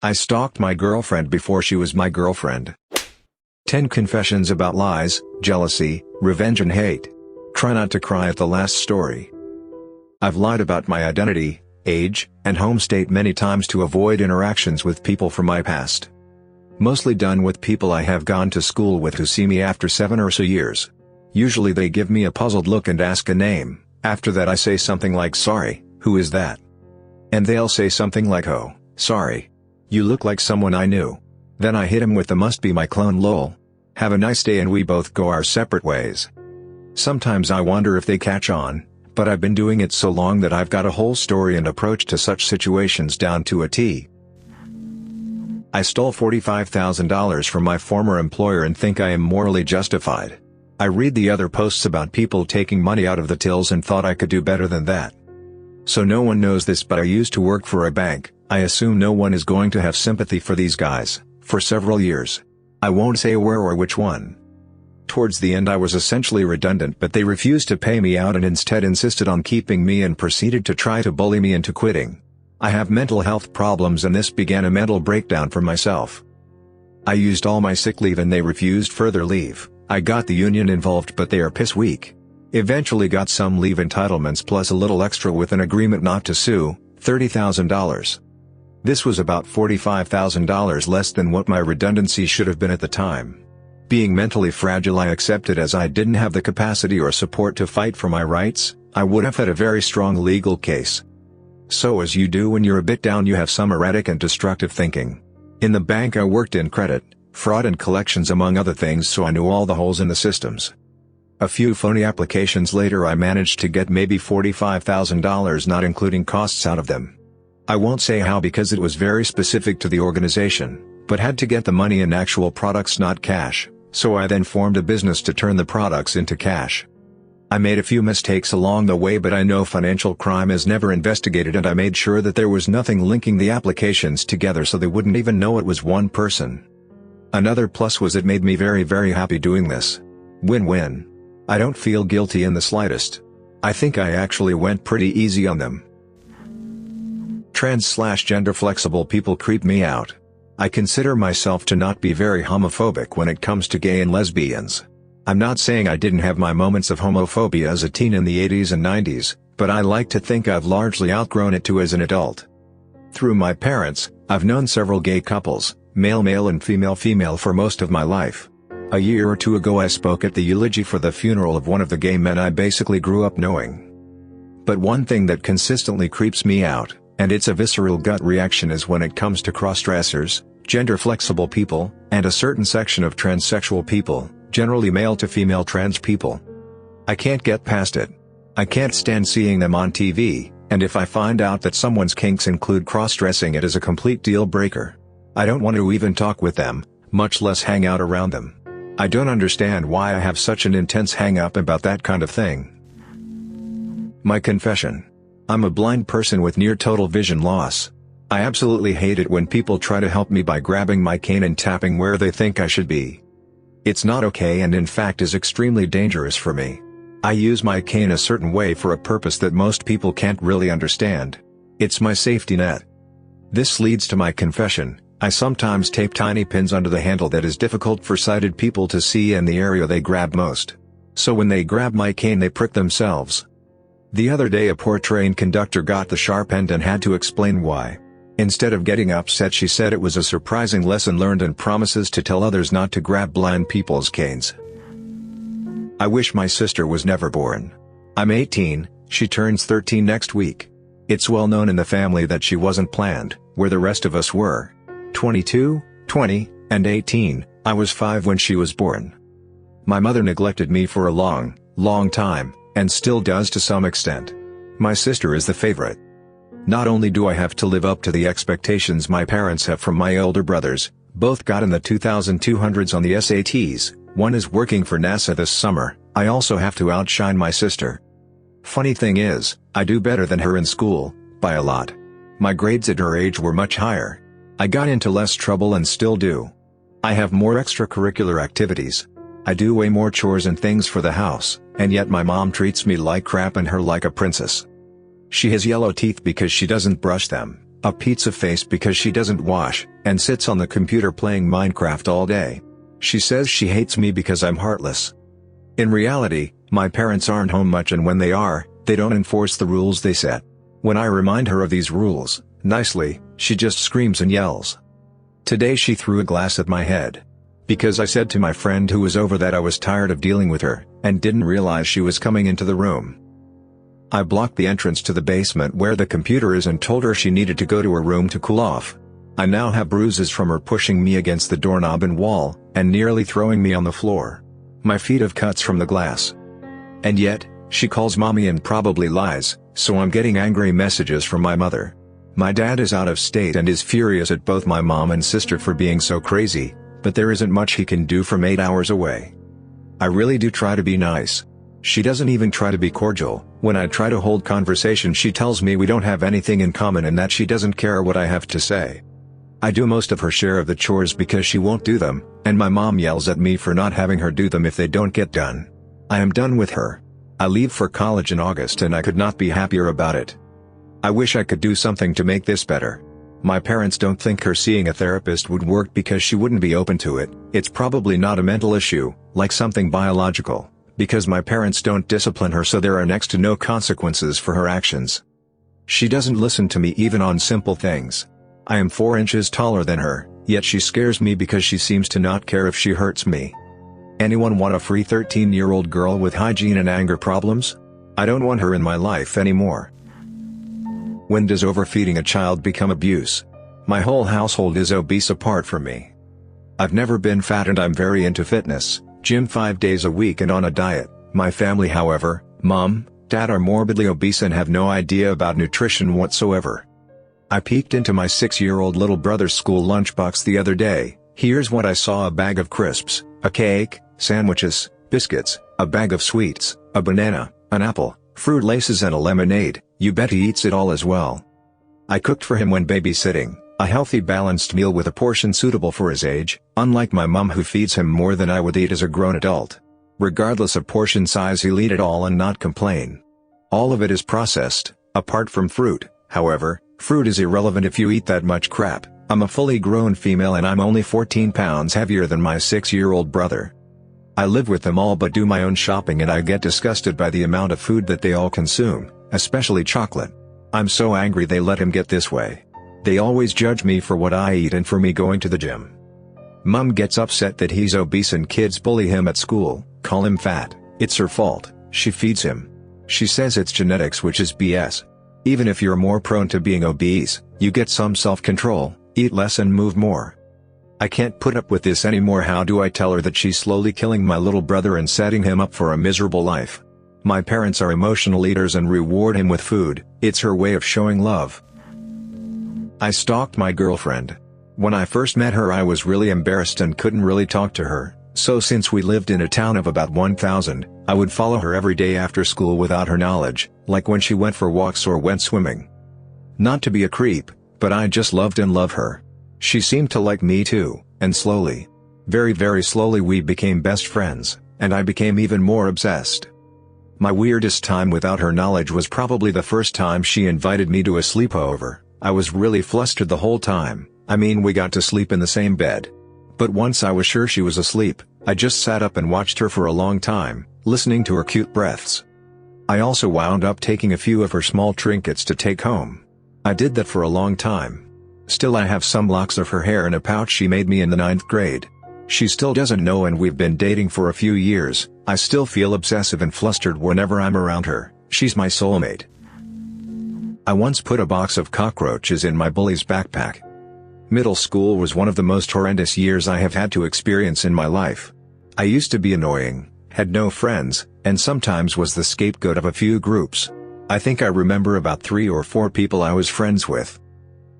I stalked my girlfriend before she was my girlfriend. 10 confessions about lies, jealousy, revenge and hate. Try not to cry at the last story. I've lied about my identity, age, and home state many times to avoid interactions with people from my past. Mostly done with people I have gone to school with who see me after 7 or so years. Usually they give me a puzzled look and ask a name. After that I say something like, "Sorry, who is that?" And they'll say something like, "Oh, sorry. You look like someone I knew." Then I hit him with the "must be my clone lol. Have a nice day," and we both go our separate ways. Sometimes I wonder if they catch on, but I've been doing it so long that I've got a whole story and approach to such situations down to a T. I stole $45,000 from my former employer and think I am morally justified. I read the other posts about people taking money out of the tills and thought I could do better than that. So no one knows this, but I used to work for a bank. I assume no one is going to have sympathy for these guys, for several years. I won't say where or which one. Towards the end I was essentially redundant, but they refused to pay me out and instead insisted on keeping me and proceeded to try to bully me into quitting. I have mental health problems and this began a mental breakdown for myself. I used all my sick leave and they refused further leave. I got the union involved but they are piss weak. Eventually got some leave entitlements plus a little extra with an agreement not to sue, $30,000. This was about $45,000 less than what my redundancy should have been at the time. Being mentally fragile, I accepted as I didn't have the capacity or support to fight for my rights. I would have had a very strong legal case. So as you do when you're a bit down, you have some erratic and destructive thinking. In the bank I worked in credit, fraud and collections among other things, so I knew all the holes in the systems. A few phony applications later I managed to get maybe $45,000 not including costs out of them. I won't say how because it was very specific to the organization, but had to get the money in actual products not cash, so I then formed a business to turn the products into cash. I made a few mistakes along the way, but I know financial crime is never investigated and I made sure that there was nothing linking the applications together so they wouldn't even know it was one person. Another plus was it made me very happy doing this. Win-win. I don't feel guilty in the slightest. I think I actually went pretty easy on them. Trans/gender flexible people creep me out. I consider myself to not be very homophobic when it comes to gay and lesbians. I'm not saying I didn't have my moments of homophobia as a teen in the 80s and 90s, but I like to think I've largely outgrown it too as an adult. Through my parents, I've known several gay couples, male and female for most of my life. A year or two ago I spoke at the eulogy for the funeral of one of the gay men I basically grew up knowing. But one thing that consistently creeps me out, and it's a visceral gut reaction, is when it comes to cross-dressers, gender-flexible people, and a certain section of transsexual people, generally male to female trans people. I can't get past it. I can't stand seeing them on TV, and if I find out that someone's kinks include cross-dressing, it is a complete deal breaker. I don't want to even talk with them, much less hang out around them. I don't understand why I have such an intense hang-up about that kind of thing. My confession. I'm a blind person with near total vision loss. I absolutely hate it when people try to help me by grabbing my cane and tapping where they think I should be. It's not okay and in fact is extremely dangerous for me. I use my cane a certain way for a purpose that most people can't really understand. It's my safety net. This leads to my confession. I sometimes tape tiny pins under the handle that is difficult for sighted people to see and the area they grab most. So when they grab my cane they prick themselves. The other day a poor train conductor got the sharp end and had to explain why. Instead of getting upset, she said it was a surprising lesson learned and promises to tell others not to grab blind people's canes. I wish my sister was never born. I'm 18, she turns 13 next week. It's well known in the family that she wasn't planned, where the rest of us were. 22, 20, and 18, I was 5 when she was born. My mother neglected me for a long time, and still does to some extent. My sister is the favorite. Not only do I have to live up to the expectations my parents have from my older brothers, both got in the 2200s on the SATs, one is working for NASA this summer, I also have to outshine my sister. Funny thing is, I do better than her in school, by a lot. My grades at her age were much higher. I got into less trouble and still do. I have more extracurricular activities. I do way more chores and things for the house, and yet my mom treats me like crap and her like a princess. She has yellow teeth because she doesn't brush them, A pizza face because she doesn't wash, and sits on the computer playing Minecraft all day. She says she hates me because I'm heartless. In reality, my parents aren't home much, and when they are, they don't enforce the rules they set. When I remind her of these rules, nicely, she just screams and yells. Today she threw a glass at my head. Because I said to my friend who was over that I was tired of dealing with her, and didn't realize she was coming into the room. I blocked the entrance to the basement where the computer is and told her she needed to go to her room to cool off. I now have bruises from her pushing me against the doorknob and wall, and nearly throwing me on the floor. My feet have cuts from the glass. And yet, she calls mommy and probably lies, so I'm getting angry messages from my mother. My dad is out of state and is furious at both my mom and sister for being so crazy, but there isn't much he can do from 8 hours away. I really do try to be nice. She doesn't even try to be cordial. When I try to hold conversation, she tells me we don't have anything in common and that she doesn't care what I have to say. I do most of her share of the chores because she won't do them, and my mom yells at me for not having her do them if they don't get done. I am done with her. I leave for college in August and I could not be happier about it. I wish I could do something to make this better. My parents don't think her seeing a therapist would work because she wouldn't be open to it. It's probably not a mental issue, like something biological, because my parents don't discipline her, so there are next to no consequences for her actions. She doesn't listen to me even on simple things. I am 4 inches taller than her, yet she scares me because she seems to not care if she hurts me. Anyone want a free 13-year-old girl with hygiene and anger problems? I don't want her in my life anymore. When does overfeeding a child become abuse? My whole household is obese apart from me. I've never been fat and I'm very into fitness, gym 5 days a week and on a diet. My family, however, mom, dad, are morbidly obese and have no idea about nutrition whatsoever. I peeked into my 6-year-old little brother's school lunchbox the other day. Here's what I saw: a bag of crisps, a cake, sandwiches, biscuits, a bag of sweets, a banana, an apple, Fruit Laces and a lemonade. You bet he eats it all as well. I cooked for him when babysitting, a healthy balanced meal with a portion suitable for his age, unlike my mom who feeds him more than I would eat as a grown adult. Regardless of portion size, he'll eat it all and not complain. All of it is processed, apart from fruit. However, fruit is irrelevant if you eat that much crap. I'm a fully grown female and I'm only 14 pounds heavier than my 6-year-old brother. I live with them all but do my own shopping, and I get disgusted by the amount of food that they all consume, especially chocolate. I'm so angry they let him get this way. They always judge me for what I eat and for me going to the gym. Mom gets upset that he's obese and kids bully him at school, call him fat. It's her fault, she feeds him. She says it's genetics, which is BS. Even if you're more prone to being obese, you get some self-control, eat less and move more. I can't put up with this anymore. How do I tell her that she's slowly killing my little brother and setting him up for a miserable life? My parents are emotional eaters and reward him with food. It's her way of showing love. I stalked my girlfriend. When I first met her, I was really embarrassed and couldn't really talk to her, so since we lived in a town of about 1,000, I would follow her every day after school without her knowledge, like when she went for walks or went swimming. Not to be a creep, but I just loved and love her. She seemed to like me too, and slowly, very slowly, we became best friends, and I became even more obsessed. My weirdest time without her knowledge was probably the first time she invited me to a sleepover. I was really flustered the whole time. I mean, we got to sleep in the same bed. But once I was sure she was asleep, I just sat up and watched her for a long time, listening to her cute breaths. I also wound up taking a few of her small trinkets to take home. I did that for a long time. Still, I have some locks of her hair in a pouch she made me in the 9th grade. She still doesn't know, and we've been dating for a few years. I still feel obsessive and flustered whenever I'm around her. She's my soulmate. I once put a box of cockroaches in my bully's backpack. Middle school was one of the most horrendous years I have had to experience in my life. I used to be annoying, had no friends, and sometimes was the scapegoat of a few groups. I think I remember about 3 or 4 people I was friends with.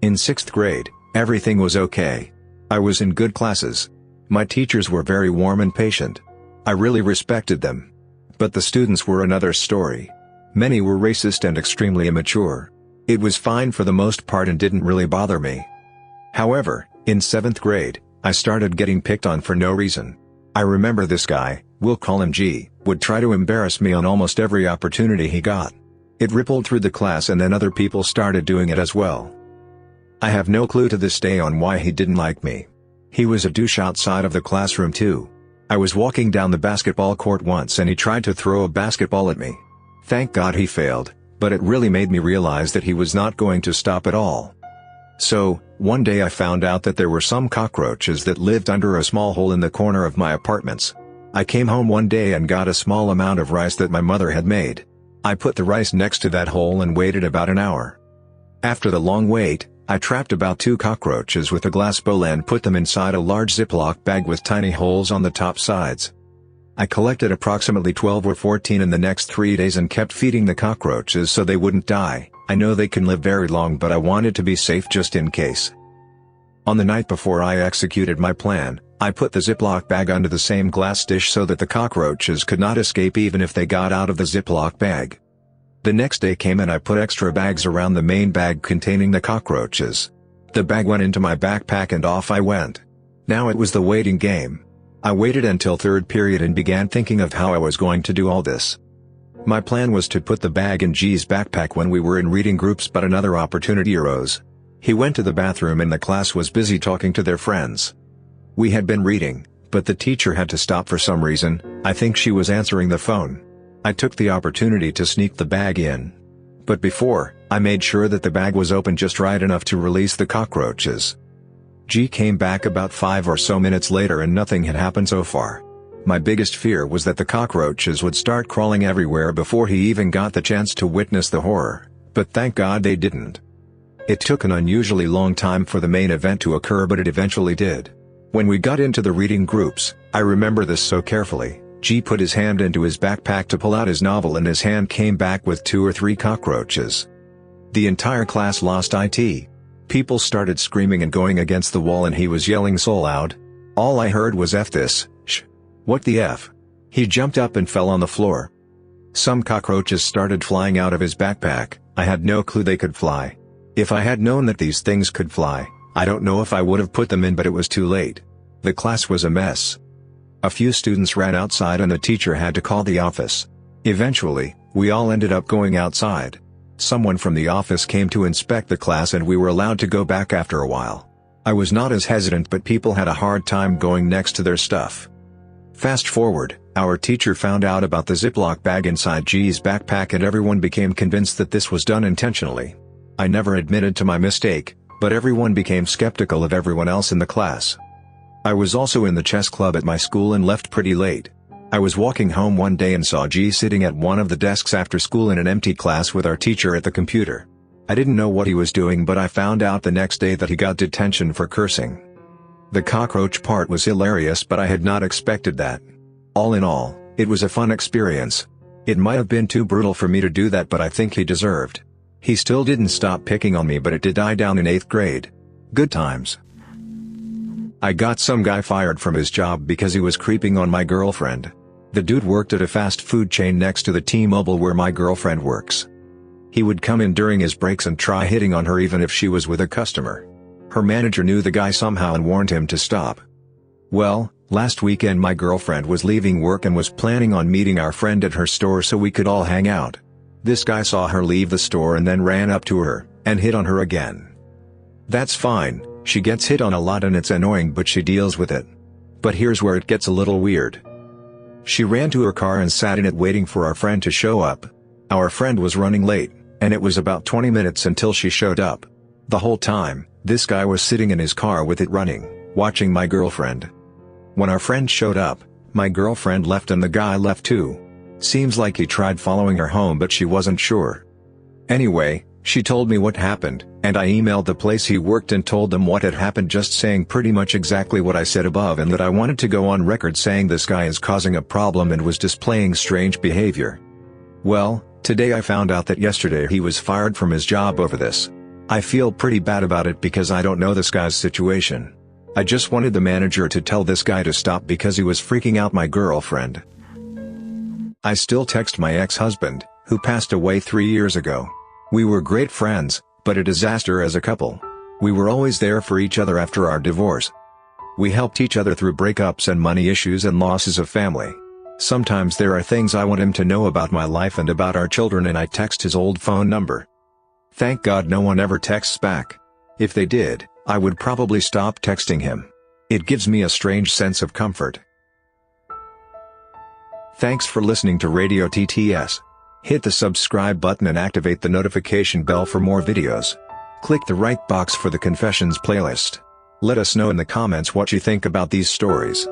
In 6th grade, everything was okay. I was in good classes. My teachers were very warm and patient. I really respected them. But the students were another story. Many were racist and extremely immature. It was fine for the most part and didn't really bother me. However, in 7th grade, I started getting picked on for no reason. I remember this guy, we'll call him G, would try to embarrass me on almost every opportunity he got. It rippled through the class and then other people started doing it as well. I have no clue to this day on why he didn't like me. He was a douche outside of the classroom too. I was walking down the basketball court once and he tried to throw a basketball at me. Thank God he failed, but it really made me realize that he was not going to stop at all. So, one day I found out that there were some cockroaches that lived under a small hole in the corner of my apartments. I came home one day and got a small amount of rice that my mother had made. I put the rice next to that hole and waited about an hour. After the long wait, I trapped about 2 cockroaches with a glass bowl and put them inside a large Ziploc bag with tiny holes on the top sides. I collected approximately 12 or 14 in the next 3 days and kept feeding the cockroaches so they wouldn't die. I know they can live very long, but I wanted to be safe just in case. On the night before I executed my plan, I put the Ziploc bag under the same glass dish so that the cockroaches could not escape even if they got out of the Ziploc bag. The next day came and I put extra bags around the main bag containing the cockroaches. The bag went into my backpack and off I went. Now it was the waiting game. I waited until third period and began thinking of how I was going to do all this. My plan was to put the bag in G's backpack when we were in reading groups, but another opportunity arose. He went to the bathroom and the class was busy talking to their friends. We had been reading, but the teacher had to stop for some reason. I think she was answering the phone. I took the opportunity to sneak the bag in. But before, I made sure that the bag was open just right enough to release the cockroaches. G came back about 5 or so minutes later and nothing had happened so far. My biggest fear was that the cockroaches would start crawling everywhere before he even got the chance to witness the horror, but thank God they didn't. It took an unusually long time for the main event to occur, but it eventually did. When we got into the reading groups, I remember this so carefully. G put his hand into his backpack to pull out his novel and his hand came back with 2 or 3 cockroaches. The entire class lost it. People started screaming and going against the wall and he was yelling so loud. All I heard was "F this, sh. What the F?" He jumped up and fell on the floor. Some cockroaches started flying out of his backpack. I had no clue they could fly. If I had known that these things could fly, I don't know if I would have put them in, but it was too late. The class was a mess. A few students ran outside and the teacher had to call the office. Eventually, we all ended up going outside. Someone from the office came to inspect the class and we were allowed to go back after a while. I was not as hesitant, but people had a hard time going next to their stuff. Fast forward, our teacher found out about the Ziploc bag inside G's backpack and everyone became convinced that this was done intentionally. I never admitted to my mistake, but everyone became skeptical of everyone else in the class. I was also in the chess club at my school and left pretty late. I was walking home one day and saw G sitting at one of the desks after school in an empty class with our teacher at the computer. I didn't know what he was doing, but I found out the next day that he got detention for cursing. The cockroach part was hilarious, but I had not expected that. All in all, it was a fun experience. It might have been too brutal for me to do that, but I think he deserved. He still didn't stop picking on me, but it did die down in 8th grade. Good times. I got some guy fired from his job because he was creeping on my girlfriend. The dude worked at a fast food chain next to the T-Mobile where my girlfriend works. He would come in during his breaks and try hitting on her even if she was with a customer. Her manager knew the guy somehow and warned him to stop. Well, last weekend my girlfriend was leaving work and was planning on meeting our friend at her store so we could all hang out. This guy saw her leave the store and then ran up to her, and hit on her again. That's fine, she gets hit on a lot and it's annoying, but she deals with it. But here's where it gets a little weird. She ran to her car and sat in it waiting for our friend to show up. Our friend was running late, and it was about 20 minutes until she showed up. The whole time, this guy was sitting in his car with it running, watching my girlfriend. When our friend showed up, my girlfriend left and the guy left too. Seems like he tried following her home, but she wasn't sure. Anyway, she told me what happened, and I emailed the place he worked and told them what had happened, just saying pretty much exactly what I said above and that I wanted to go on record saying this guy is causing a problem and was displaying strange behavior. Well, today I found out that yesterday he was fired from his job over this. I feel pretty bad about it because I don't know this guy's situation. I just wanted the manager to tell this guy to stop because he was freaking out my girlfriend. I still text my ex-husband, who passed away 3 years ago. We were great friends, but a disaster as a couple. We were always there for each other after our divorce. We helped each other through breakups and money issues and losses of family. Sometimes there are things I want him to know about my life and about our children, and I text his old phone number. Thank God no one ever texts back. If they did, I would probably stop texting him. It gives me a strange sense of comfort. Thanks for listening to Radio TTS. Hit the subscribe button and activate the notification bell for more videos. Click the right box for the Confessions playlist. Let us know in the comments what you think about these stories.